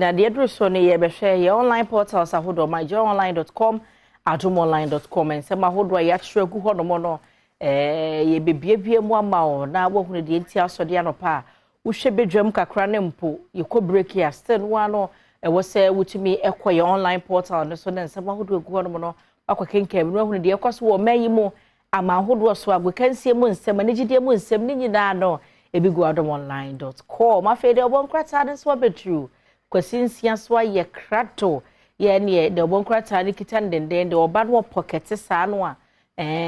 na de adro so ne ye be hwe ye online portals ahodo myjoyonline.com adomonline.com and some ahodo ya hwe gu ho no mo no ye bebiebie mu ama o na wo hunu de ntia so de anopa wo hwe bedwam kakra ne mpo ye ko break ya still no ano wo se wutumi ekoye online portal no so na some ahodo gu ho no mo no akwakenkem no hunu de ekoso wo mayi mu ama ahodo so agwekansie mu nsem na gidie mu nsem ni nyina no ebigu adomonline.com afede obonkrata ne so betru kwasinsia so ye krato ye ne de obonkrata ne kitan denden de obadwo pocket sa no a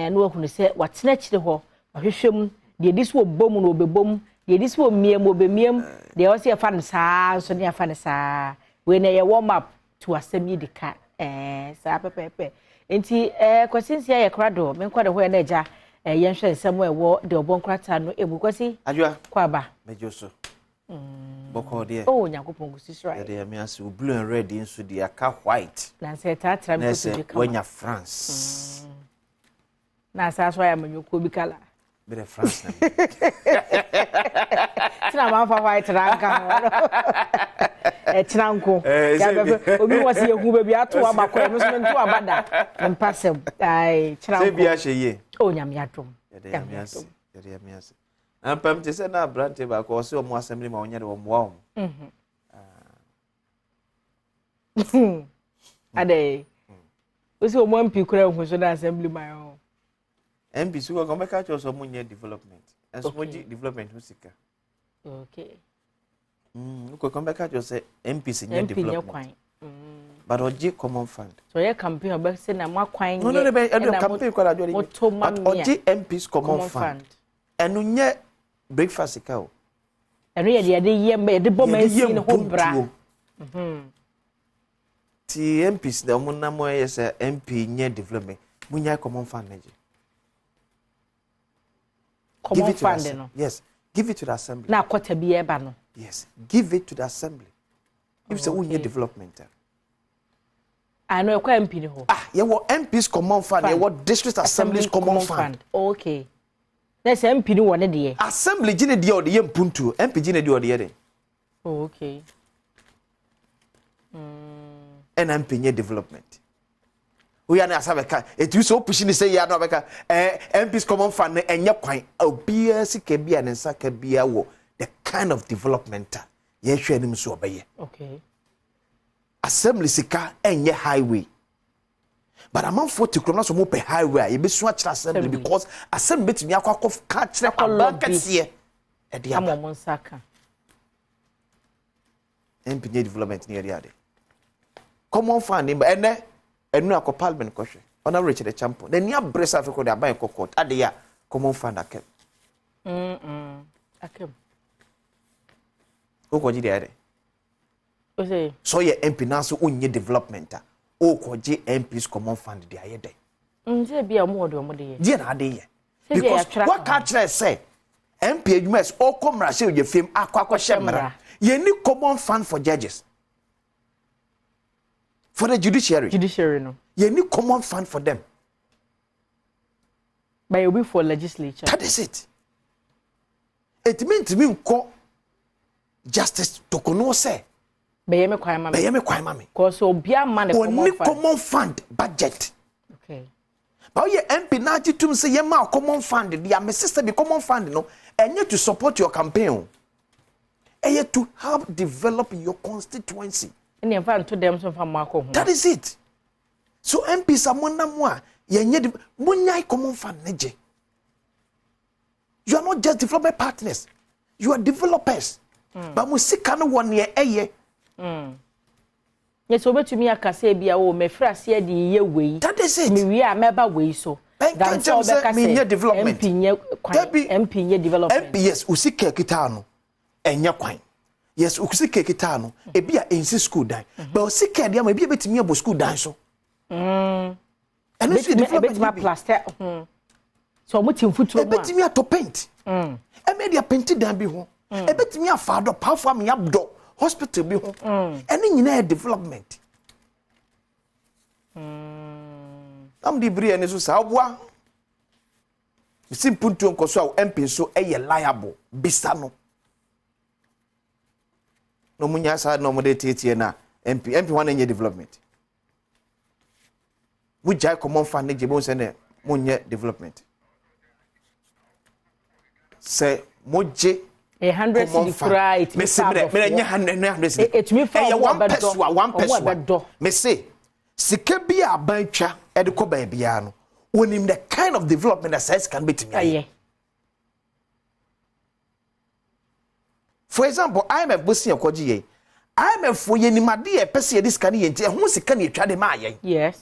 no ahunu se watena kire ho ahwehwem de dis wo bom no obebom de dis wo miem obemiem de o se ye fa ne sa so ne fa ne sa we na ye warm up to asemi de ka sa pepepe enti kwasinsia ye krado me kwade ho na eja yenhwe nsem ewo de obonkrata no ebukwasi adwa kwaba mejoso boko de oh nyakopon gusi right de me ase blue and red inso de aka white na se tatra mi ko bi kama wanya France na sa so ya manyoko bi kala be de France na tina ma fa white ranka tinanko ya be obi wasi ye hu be bi ato abakwa no so nto abada mpasem ai tinanko se bi a hye oh nyam yadom ya me ase ampam te se na brante ba ko se o mo assembly ma onya de o mo ade osi o mo MP kura hu so na assembly ma o MP su ko me ka cho so mo nya development and so mo development husika okay ko me ka cho se MP se nya development but oji common fund so ye campaign oba se na makwan ye no be campaign ko la jori but oji MPs common fund enu nye breakfast ka o enu ye de ye me de bo man si ne ho bra ti MPs da mo na mo ye se MP nye development munya common fund neje common fund no yes give it to the assembly na kwata bi e ba no yes give it to the assembly if say unye development I know kwa MP ni ho ye wo MPs common fund ye wo district assemblies common fund okay let's MP ni wo ne de assembly gine de o de ye mpuntu MP gine de o de ye de okay MP nye development we are na asabeka it you so pushing say ya no beka MPs common fund enye kwan obia sika bia ne saka bia wo the kind of development ye hwe anim so obeye okay assembly sika enye highway but among 40 km so mo pe highway e be so a assembly because assembly betimi akwa ka kire kwa bankase e dia amon saka MP nye development ni area de common fund ni enu akọ parliament ko hwe ona reach the champion then ya brace africa de aban ko court ade ya common fund akem akem ko ji de ade o say so ye MP na so unye development o ko ji MPs common fund de ayede nje bia mo de ye die na ade ye because what can I say MP adwumas o komra se oje fem akwa shemra ye ni common fund for judges for the judiciary no ye need common fund for them but you be for legislature that is it means me ko justice to kono say be ye me kwan mami cause obia man the common fund budget okay but ye MP na jitum say ye ma common fund dia me sister be common fund no enye to support your campaign enye to help develop your constituency in fact to them so from Marco. That is it. So MPs are one more. You common fund neje. You are not just development partners. You are developers. But musika no one ye eye. Yes, over to me akase bia o me frase e de ye wei. That is it. Me wi ameba wei so. Dan so be me nye development. MP nye kwan. MP nye development. MP yes, usika kita no enye kwan. Yes, ukusike kita no ebia ensi school dan but usike dia ma ebia betimi abo school dan so and so development ma plaster so mo timfutu mo betimi ato paint e media paint dan bi ho e betimi afa do powerful me abdo hospital bi ho ene nyina development am di bri ene so sa aboa simpuntu nkoso a MP so eye liable bisa no no munya sa no mo de tie na MP one any development we jai common fund ne jebo se ne munye development say moje 100 cedi cry it me say me nya 100 it me for one person me say sika bi abantwa e de ko ba bia no onim the kind of development that says can be to me. For example, IMF bosi yakoji ye. IMF for ye ni made e pese ye dis kan ye nti e ho sika na etwa de ma ye. Yes.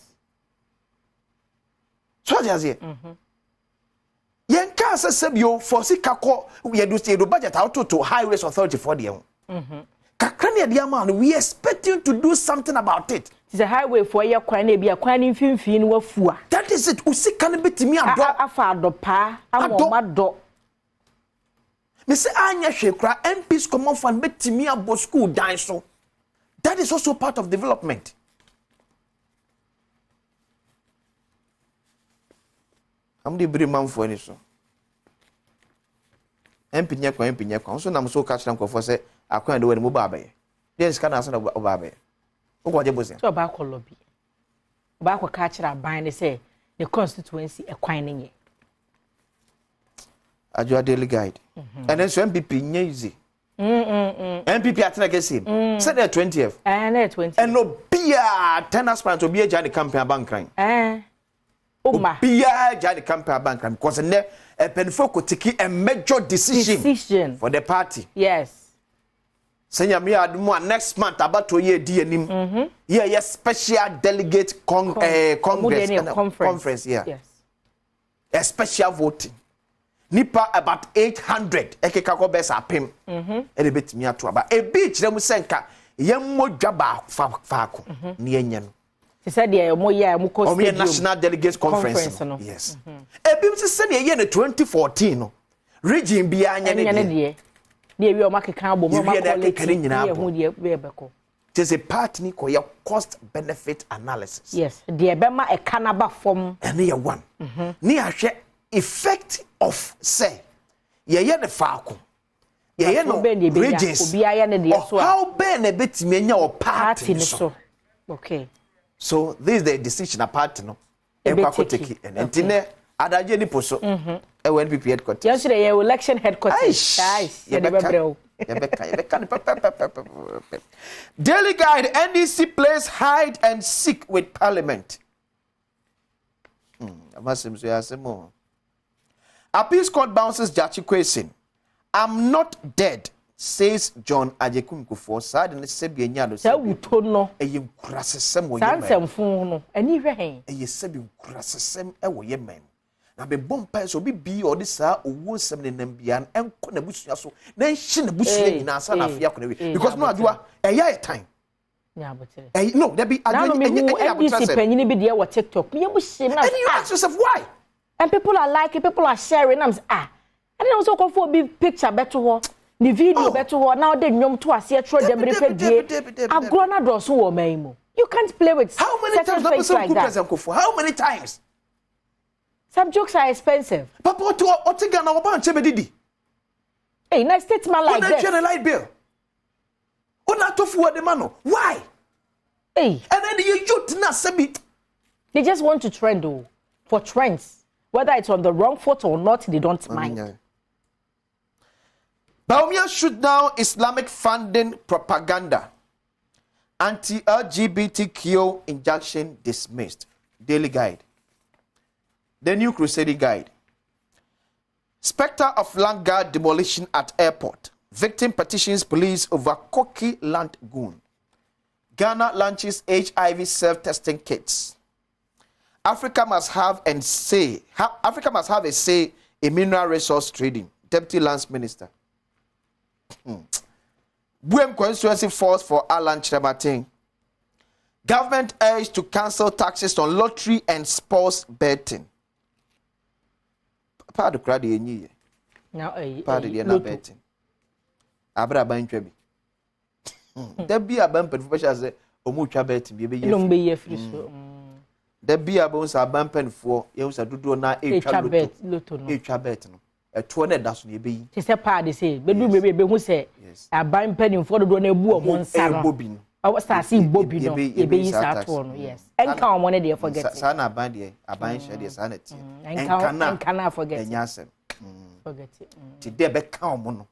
So just here. Yen ka asebio for sika ko ye do budget out to highways authority for them. Kakra ne dia ma no we expect you to do something about it. It's a highway for your kwan e bia kwan mfimfini wafua. That is it. Usika ne betimi ado. Afa adopa amomado. Me say anya hwekra MPs common fund betimi abo school dan so. That is also part of development. Am di bri manfo ani so. MP nya kwa so na so catch them ko for say akwan de wani mo ba abaye. Yes kana asa na ba abaye. Wo je bosia. So ba ko lobby. Ba ko catch ban ne say the constituency e kwan ne ye. Ajua daily guide. And then so MPP nya easy. MPP atena get same. Say the 20th. Na 20. And no bia tennis plan to be a journey campaign bankran. Oma. Bia journey campaign bankran because ne a penfo ko take a major decision for the party. Yes. Senya me admo next month about to year di anim. Yeah, special delegate conference yeah. Yes. A special voting. Nipa about 800 ekeka ko besa apem e betimi ato aba e beach dem senka yemmo dwaba faako ne enye no se said ye mo ya mo ko stadium national delegates conference no. Yes e bim se ne ye 2014 no region bia anya ne de ne wi o makeka abo mo makole ye hu de be beko there's a part ni ko ya cost benefit analysis. Yes de be ma e kanaba form ene ye one ni ahwe effect of say ye the faako ye no regions how ben e betimi anya o party so. Okay, so this is the decision apart no e kwa ko take and entine adaje ni poso e wen NPP headquarters yesterday your election headquarters guys ye de bebreo Daily Guide. NDC plays hide and seek with parliament. Amasim so yasemo. Appeals court bounces Jachi question. I'm not dead, says John Ajekunkufor. Sad and Sebi Nyado. Say utono. Eyim krasesem wo yemen. Sansem no. Eni hwe. Eye sebi krasesem e wo yemen. Na be bompa so bi or this owo sem ne nambia enko na busua so. Na nhye na busua nyina asa na afia ko na we. Because no adua eya time. Nya abotere. No, there be adua enya abotere. NDC panyini bi de wo TikTok. Me buhye na. And you ask yourself why? And people are liking, people are sharing. I'm I didn't also come for a big picture better one, the video better one. Now they nyom to us here throw them repeat. I've grown up those who are you can't play with. How many times like that? How many times? Some jokes are expensive. Papa, what to get now? About Chebedidi. Hey, nice statement like that. What light bill? What not to forward the man? Why? Hey, and then you not sebi. They just want to trend though for trends. Whether it's on the wrong foot or not, they don't mind. Badwam shoot down Islamic funding propaganda. Anti-LGBTQ injunction dismissed. Daily Guide. The New Crusade Guide. Spectre of land guard demolition at airport. Victim petitions police over Koki land goon. Ghana launches HIV self-testing kits. Africa must have a say in mineral resource trading. Deputy Lands Minister. Buem constituency falls for Alan Chematin. Government urged to cancel taxes on lottery and sports betting. Part of crowd yenye. Now, part of the betting. Abra bantwa bi. There be a bumper for say omu twa betting bi be ye free so. The beer bones are bumping for you, a dodo na a chabet no. to na da so na ebe yi te se pa de say be du be hu say aban panimfo do na ebu omo nsa no o start see bobi no ebe yi sa to no yes enka omo ne de forget sa na aban hye de sa na ti enka na forget enya asem forget ti de be ka omo no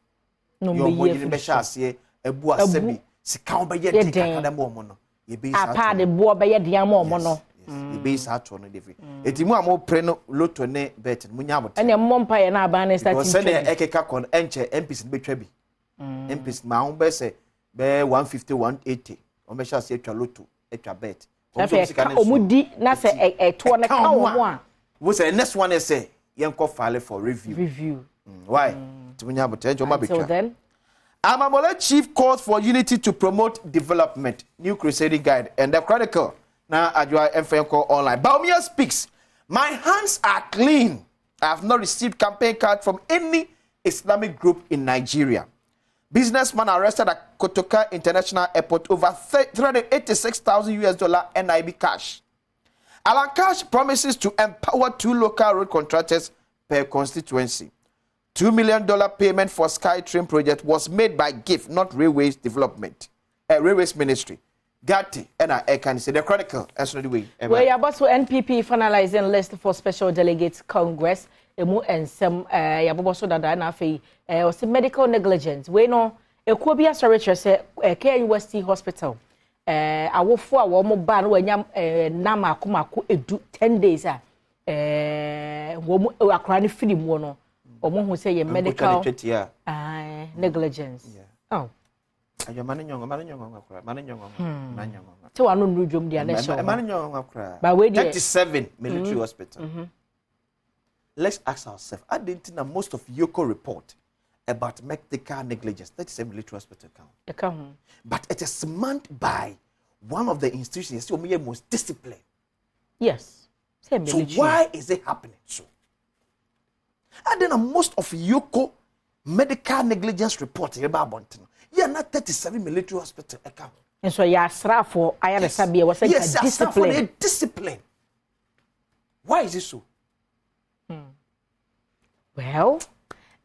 yo mo ni be sha ase ebu asebi sika o be ye de ka da mo omo no ebe yi sa to apa de bo be ye de am omo no ebe yi sa to no de fi etimu am pre no loto ne bet munya abot ene mmompa ye na aban ne start because se na ekeka kon enche MPs betwa bi MPs ma ho be se be 150 180 o be sha se etwa loto etwa bet omudi na se eto na ka omo a wo say next one is say yenko file for review why timunya abot enche o ma betwa then Amamole chief calls for unity to promote development. New Crusading Guide and the Chronicle. Now, Ajwa Mfenko online. Baumia speaks. My hands are clean. I have not received campaign card from any Islamic group in Nigeria. Businessman arrested at Kotoka International Airport over $386,000 NIB cash. Alan Cash promises to empower 2 local road contractors per constituency. $2 million payment for SkyTrain project was made by GIF, not Railways Development, Railways Ministry. Gatti and I can say the Chronicle. That's not the way. We are about to NPP finalizing list for Special Delegates Congress. Emu and some yaboboso dada na fe was medical negligence. We know e ko bia sorry say KUST hospital. Awofo a wo mo ba no wanya nam akomako edu 10 days a wo mo akra ne firi mu no. Omo hu say medical negligence. Oh. Ayo mananyonga So I don't know jom dia na show. But wait 37 military hospital. Let's ask ourselves, I didn't know most of Yoko report about medical negligence. 37 military hospital account. But it is manned by one of the institutions most disciplined. Yes. So why is it happening so? And then most of Yoko medical negligence report about Bonton. Yeah, not 37 military hospital account. And so yeah, for I understand be was discipline. Discipline. Why is it so? Well,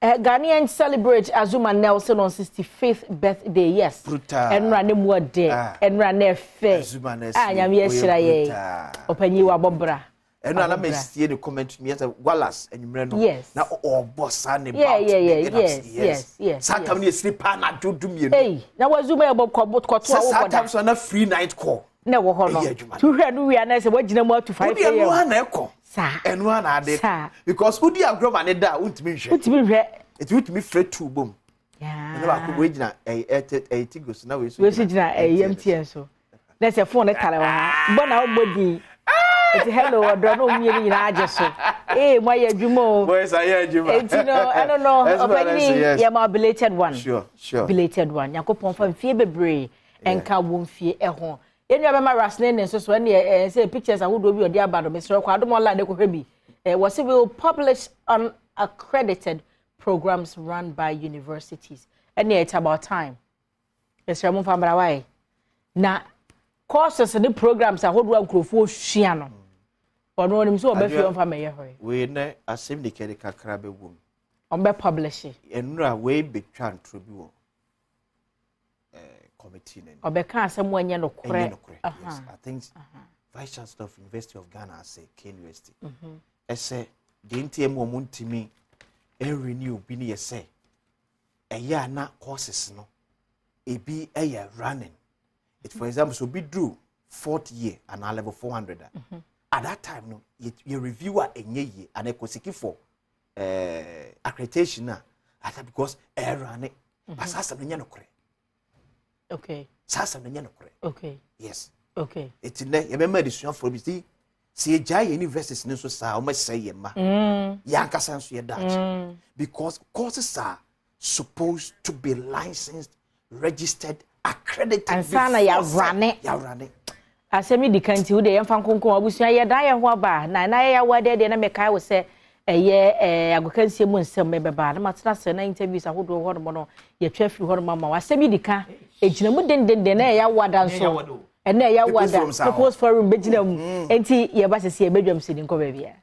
Ghanaians celebrate Azuma Nelson on 65th birthday. Yes. Brutal. And rane mo de. And rane fe. Azuma Nelson. Nyame yeshira ye. Opanyi wa bobra. And I may see the comment me as a Wallace and you yes. Now or boss and yes. Sometimes you sleep and do me. Hey, now was Zuma about Cobot. Sometimes on a free night call. No, to hear we are nice. What you know to 5 a.m. One echo. And one are there. Because who dear grow and that won't be it would be free to boom. Yeah. I could wait now a tigos now. We're sitting at a empty so. That's a phone. But now, body. Hello, I don't know me in Ajaso. Eh, my Jumo. Boys, I heard you. I don't know. Yeah, my belated one. Sure. Belated one. Yakopon from Febebre and Kabum Fee Ehon. You remember Raslin and so when you say pictures, I would be your dear Badwam. Mr. I don't like the Kobe. Was it will publish unaccredited programs run by universities. And it's about time. Mr. Ramon Fambarawai. Now, courses and the programs are hold one crew for Shiano. Or no one so be on family. We ne asem de kede kakra be wom. On be publish. Enura we be twan tribute committee ne. Obeka asem wanya no kore. Yes, I think Vice Chancellor of University of Ghana say Kane University. Ese de ntiem wo muntimi renew bi ne yese. Eya na courses no. Ebi eya running. It, for example, so be drew 4th year and our level 400. At that time, no, you reviewer a year and a seeking for accreditation now. Because running, but Sasa okay. Sasa okay. Yes. Okay. It's in there. Remember this one for me. See, giant universities in so sa almost say ma. Yanka sans your Dutch. Because courses are supposed to be licensed, registered, accredited. And sana ya rane. Asemi di kanti ude yemfa nkonko abusua ye dan ye ho ba na ya wade de na mekai wo se eye agokansie mu nsem beba na matena se na interviews ahodo ho no no ye twa firi ho no mama asemi di kan ejina mu dendende na ya wada nso na ya wada propose forum bejina mu enti ye ba sese ye bedwam sedi nko ba bia